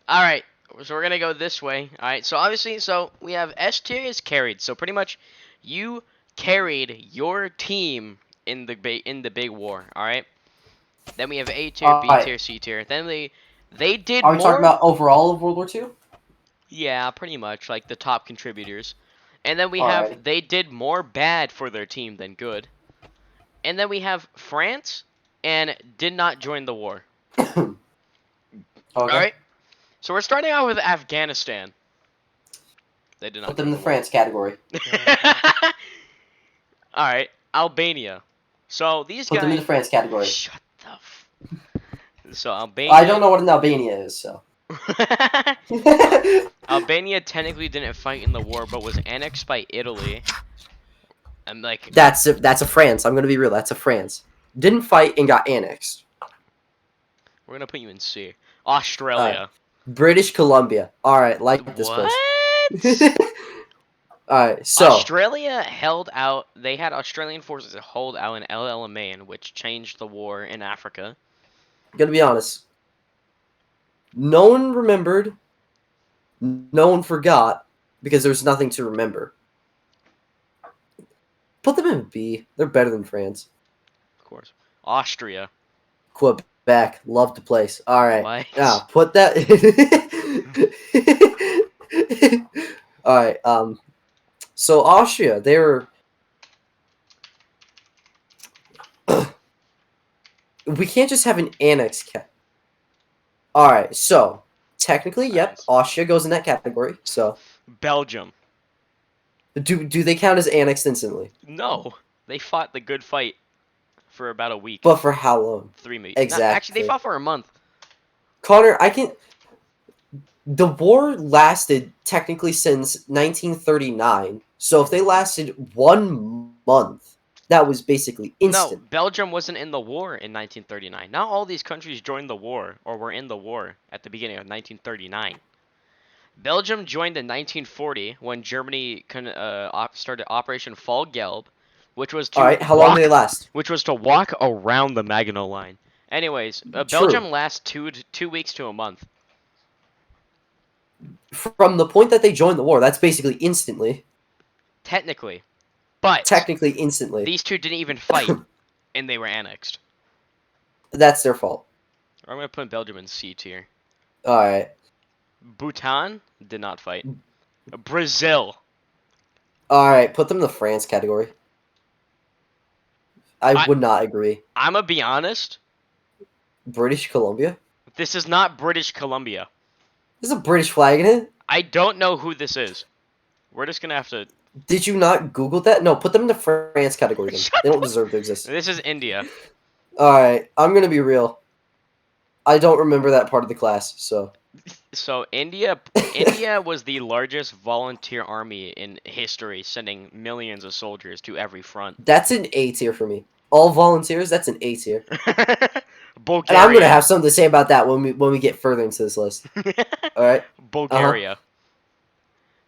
All right, so we're gonna go this way. All right, so obviously, so we have S tier is carried. So pretty much, you carried your team in the big war. All right. Then we have A tier, B Alright. tier, C tier. Then they did Are we talking more. about overall of World War II? Yeah, pretty much like the top contributors. And then we Alrighty. have they did more bad for their team than good. And then we have France and did not join the war. All Okay. right. So we're starting out with Afghanistan. They did not Put them join in the the war. France category. All right, Albania. So these Put them in guys. the France category. Shut the. So I don't Albania. know what an Albania is, so. Albania technically didn't fight in the war, but was annexed by Italy. And like, that's a France. I'm gonna be real. That's a France. Didn't fight and got annexed. we're gonna put you in C. Alright. Australia. British Columbia. Alright, like this place. What? Alright, so. Australia held out. They had Australian forces hold out in El Alamein, which changed the war in Africa. Gonna be honest. No one remembered. No one forgot. Because there's nothing to remember. Put them in B. They're better than France. Of course. Austria. Quebec. Love the place. Alright. What? Now, put that. Alright, so Austria, they were. We can't just have an annex cat. Alright, so technically, yep, Nice. Austria goes in that category. So Belgium. do they count as annexed instantly? No, they fought the good fight for about a week. But for how long? 3 weeks. Exactly. No, actually, they fought for a month. Connor, I can. The war lasted technically since 1939. So if they lasted 1 month, that was basically instant. No, Belgium wasn't in the war in 1939. Not all these countries joined the war or were in the war at the beginning of 1939. Belgium joined in 1940 when Germany started Operation Fall Gelb, which was to All right, how long did they last? walk around the Maginot Line. Anyways, Belgium lasts 2 weeks to a month. From the point that they joined the war, that's basically instantly. Technically. But technically instantly. These two didn't even fight, and they were annexed. That's their fault. I'm going to put Belgium in C tier. Alright. Bhutan did not fight. Brazil. Alright, put them in the France category. I would not agree. I'm going to be honest. British Columbia? This is not British Columbia. There's a British flag in it? I don't know who this is. We're just going to have to... Did you not Google that? No, put them in the France category then. They don't deserve to exist. This is India. Alright, I'm gonna be real. I don't remember that part of the class, so... So, India was the largest volunteer army in history, sending millions of soldiers to every front. That's an A tier for me. All volunteers, that's an A tier. Bulgaria. And I'm gonna have something to say about that when we get further into this list. Alright? Bulgaria.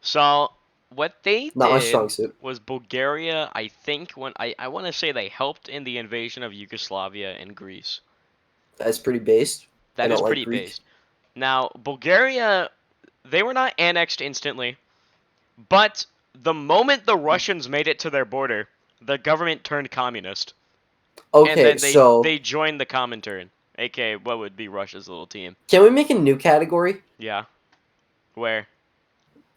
So, what they Not my did strong suit. was Bulgaria, I think, when I want to say they helped in the invasion of Yugoslavia and Greece. That's pretty based. That is pretty based. Now, Bulgaria, they were not annexed instantly, but the moment the Russians made it to their border, the government turned communist. Okay, and then so... they joined the Comintern, aka what would be Russia's little team. Can we make a new category? Yeah. Where?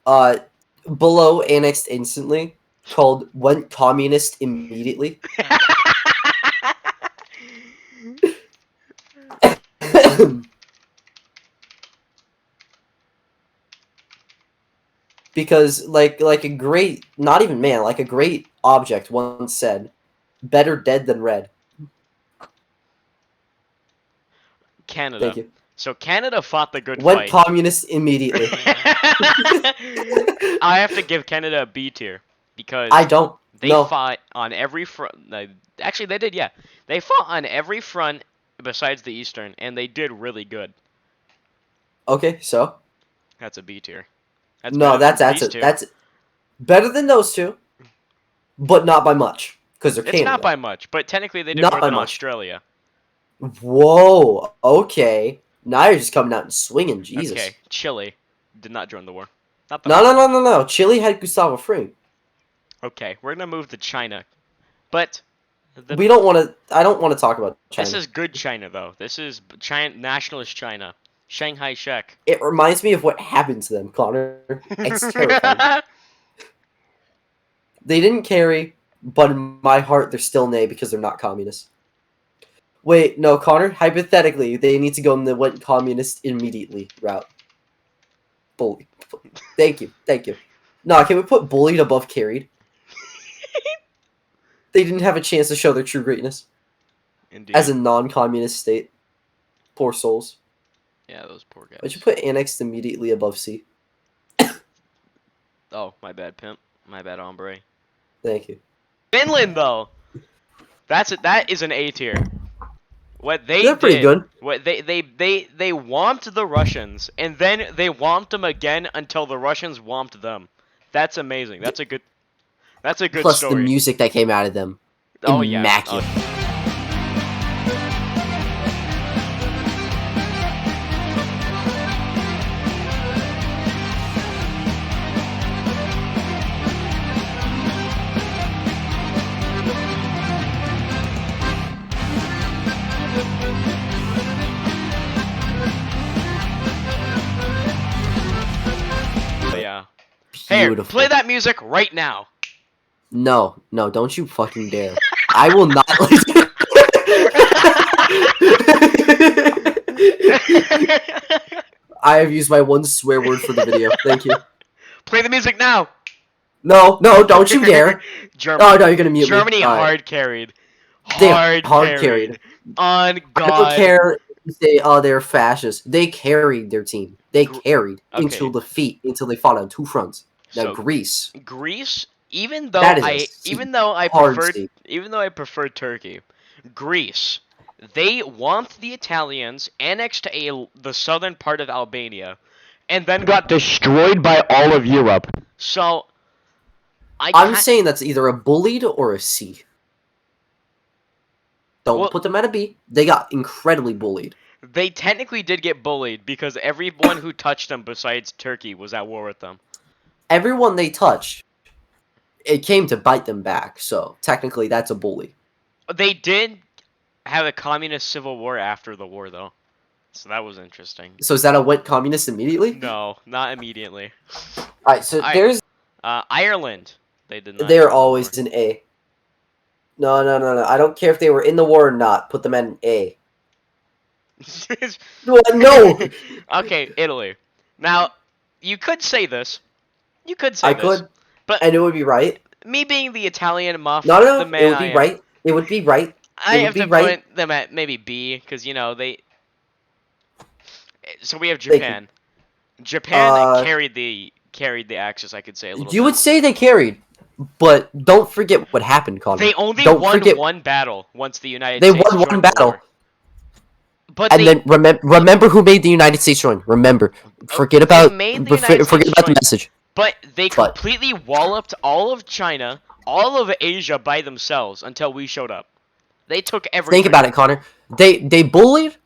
Below annexed instantly, called went communist immediately. Because like a great, not even man, like a great object once said, better dead than red. Canada. Thank you. So Canada fought the good Went fight. communist immediately. I have to give Canada a B tier because I don't. They fought on every front. Actually, they did. Yeah, they fought on every front besides the Eastern, and they did really good. Okay, so that's a B tier. That's better than those two, but not by much because they're Canada. It's not by much, but technically they did more than Australia. Whoa. Okay. Now you're just coming out and swinging, Jesus. Okay, Chile did not join the war. Not that No. Chile had Gustavo Fring. Okay, we're gonna move to China, but We don't want to. I don't want to talk about China. this is good China though. This is China, nationalist China. Shanghai Shek. It reminds me of what happened to them, Connor. It's terrifying. They didn't carry, but in my heart, they're still nay because they're not communists. Wait, no, Connor. Hypothetically, they need to go in the went communist immediately route. Bully. Thank you. No, can we put bullied above carried? They didn't have a chance to show their true greatness. Indeed. As a non-communist state. Poor souls. Yeah, those poor guys. But you put annexed immediately above C. Oh, my bad, pimp. My bad, hombre. Thank you. Finland, though. That is an A tier. What they They're pretty good. What they whomped the Russians, and then they whomped them again until the Russians whomped them. That's amazing. That's a good Plus story. the music that came out of them. Oh yeah. Immaculate. Yeah. Hey, Beautiful. play that music right now. No, don't you fucking dare. I will not I have used my one swear word for the video. Thank you. Play the music now. No, don't you dare. Germany. Oh, no, you're gonna mute Germany me. hard carried. They Hard carried. On God. I don't care if you say, oh, they're fascists. They carried their team. They carried until defeat, until they fought on two fronts. Now, So, Greece. Greece, even though That is I prefer Turkey, Greece, they whomped the Italians, annexed the southern part of Albania, and then got destroyed by all of Europe. So, I'm saying that's either a bullied or a C. Don't put them at a B. They got incredibly bullied. They technically did get bullied because everyone who touched them besides Turkey was at war with them. Everyone they touched, it came to bite them back. So technically, that's a bully. They did have a communist civil war after the war, though. So that was interesting. So is that a went communist immediately? No, not immediately. All right, so there's Ireland. They did not. They're always an A. No. I don't care if they were in the war or not. Put them at an A. No. Okay, Italy. Now, you could say this. You could say I this. could, but and it would be right. Me being the Italian muff, No, the man it would be right. It would be right. I have to put them at maybe B because they. So we have Japan. Japan carried the Axis. I could say a little. You would say they carried, but don't forget what happened, Connor. They only won one battle once the United States. They won one battle. But then remember who made the United States join. Remember, forget about the message. But they completely walloped all of China, all of Asia by themselves until we showed up. They took everything. Think about it, Connor. They bullied,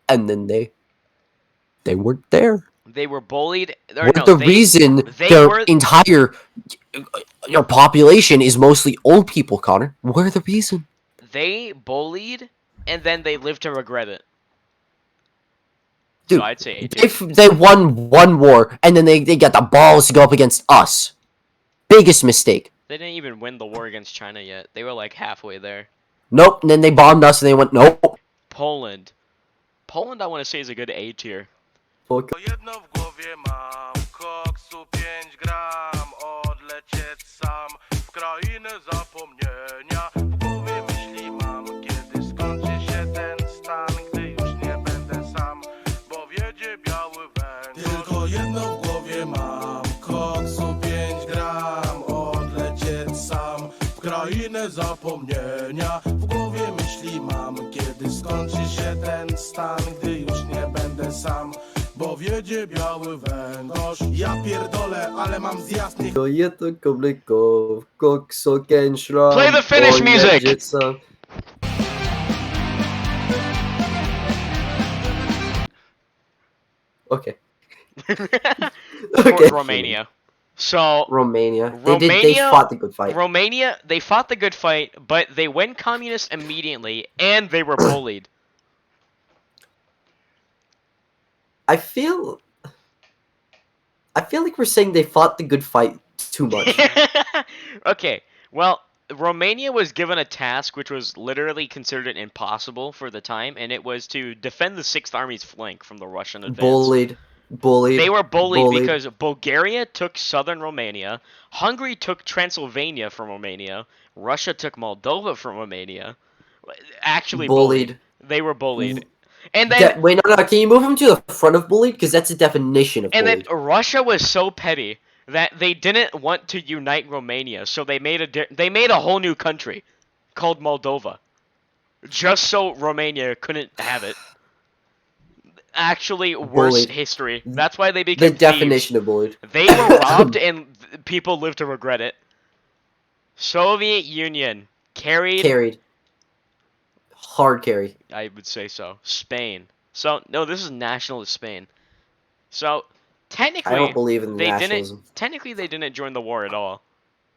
and then they weren't there. They were bullied. Reason their entire population is mostly old people, Connor. We're the reason. They bullied, and then they lived to regret it. Dude, so I'd say they won one war, and then they got the balls to go up against us. Biggest mistake. They didn't even win the war against China yet. They were like halfway there. Nope, and then they bombed us, and they went, nope. Poland, I want to say, is a good A tier. Zapomnienia w głowie myśli mam, kiedy skończy się ten stan, gdy już nie będę sam, bo wiedzie biały węgorz. Ja pierdolę, ale mam zjazd. Play the Finnish music. Okay. For Okay. Romania. So Romania. They Romania, fought the good fight. Romania, they fought the good fight, but they went communist immediately, and they were bullied. I feel like we're saying they fought the good fight too much. Okay, well, Romania was given a task which was literally considered impossible for the time, and it was to defend the Sixth Army's flank from the Russian advance. They were bullied because Bulgaria took southern Romania, Hungary took Transylvania from Romania, Russia took Moldova from Romania. Actually bullied. They were bullied. And then Wait, no. Can you move him to the front of bullied? Because that's the definition of bullied. Russia was so petty that they didn't want to unite Romania, so they made a whole new country called Moldova, just so Romania couldn't have it. Actually, worse Bullied. history. That's why they became the definition thieves. of bullied. They were robbed, and people live to regret it. Soviet Union carried. Hard carry. I would say so. Spain. So no, this is nationalist Spain. So technically, I don't believe in they nationalism. didn't. Technically, they didn't join the war at all,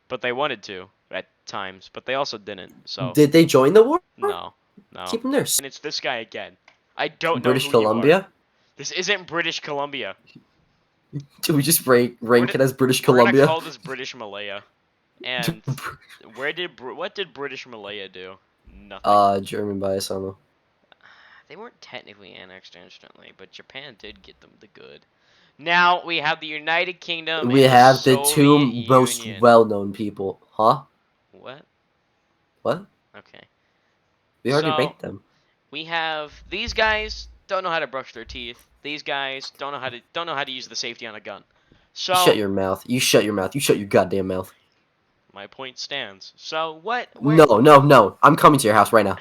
but they wanted to at times. But they also didn't. So Did they join the war? no. Keep them there. And it's this guy again. I don't British know who Columbia. you are. This isn't British Columbia. Do we just rank it as British We're Columbia? gonna call this British Malaya. And what did British Malaya do? Nothing. German bias. I don't know. They weren't technically annexed instantly, but Japan did get them the good. Now we have the United Kingdom. We and have the Soviet two most Union. well-known people, huh? What? What? Okay. We already So, ranked them. We have these guys don't know how to brush their teeth. These guys don't know how to use the safety on a gun. So Shut your mouth. You shut your mouth. You shut your goddamn mouth. my point stands. So what? No. I'm coming to your house right now.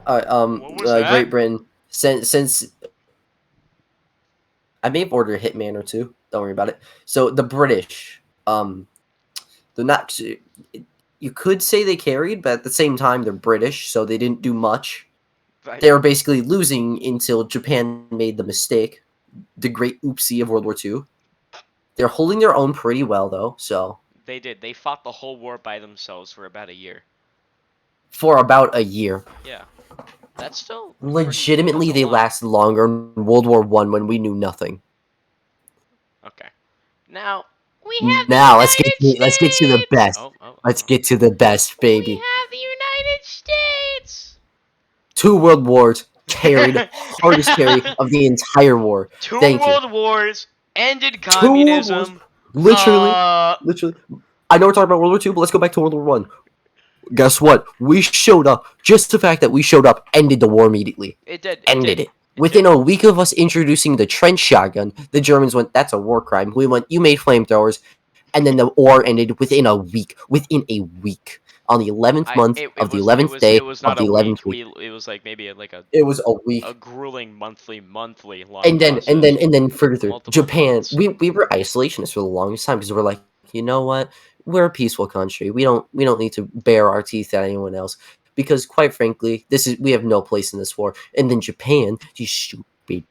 Alright, What was that? Great Britain. Since I may have ordered a hitman or two. Don't worry about it. So the British, they're not. You could say they carried, but at the same time, they're British, so they didn't do much. Right. They were basically losing until Japan made the mistake, the great oopsie of World War II. They're holding their own pretty well, though. So They did. They fought the whole war by themselves for about a year. for about a year, Yeah. That's still legitimately, that's a they lot. lasted longer in World War I when we knew nothing. Okay. Now we have Now the let's get to the best. Let's get to the best, We baby. have the United States. 2 world wars carried, hardest carry of the entire war. Two Thank you. world wars ended 2 world wars. communism. Literally. I know we're talking about World War II, but let's go back to World War One. Guess what? We showed up. Just the fact that we showed up ended the war immediately. It did. Ended it. Within a week of us introducing the trench shotgun, the Germans went, "That's a war crime." We went, "You made flamethrowers," and then the war ended within a week. On the 11th month of the 11th day It was not of the a 11th week. week. It was like maybe like It was a week. a grueling monthly long And then process. further, Multiple Japan. months. We were isolationists for the longest time because we're like, you know what? We're a peaceful country. We don't need to bare our teeth at anyone else because, quite frankly, we have no place in this war. And then Japan, these stupid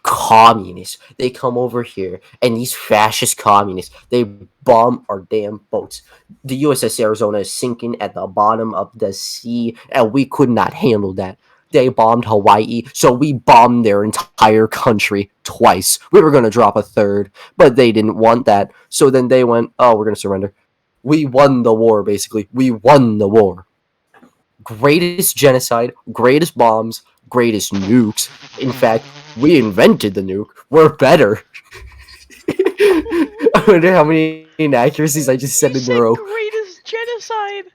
communists, they come over here, and these fascist communists, they bomb our damn boats. The USS Arizona is sinking at the bottom of the sea, and we could not handle that. They bombed Hawaii, so we bombed their entire country twice. We were going to drop a third, but they didn't want that. So then they went, "Oh, we're going to surrender." We won the war, basically. We won the war. Greatest genocide, greatest bombs, greatest nukes. In fact, we invented the nuke. We're better. I wonder how many inaccuracies I just said in a row. Greatest genocide.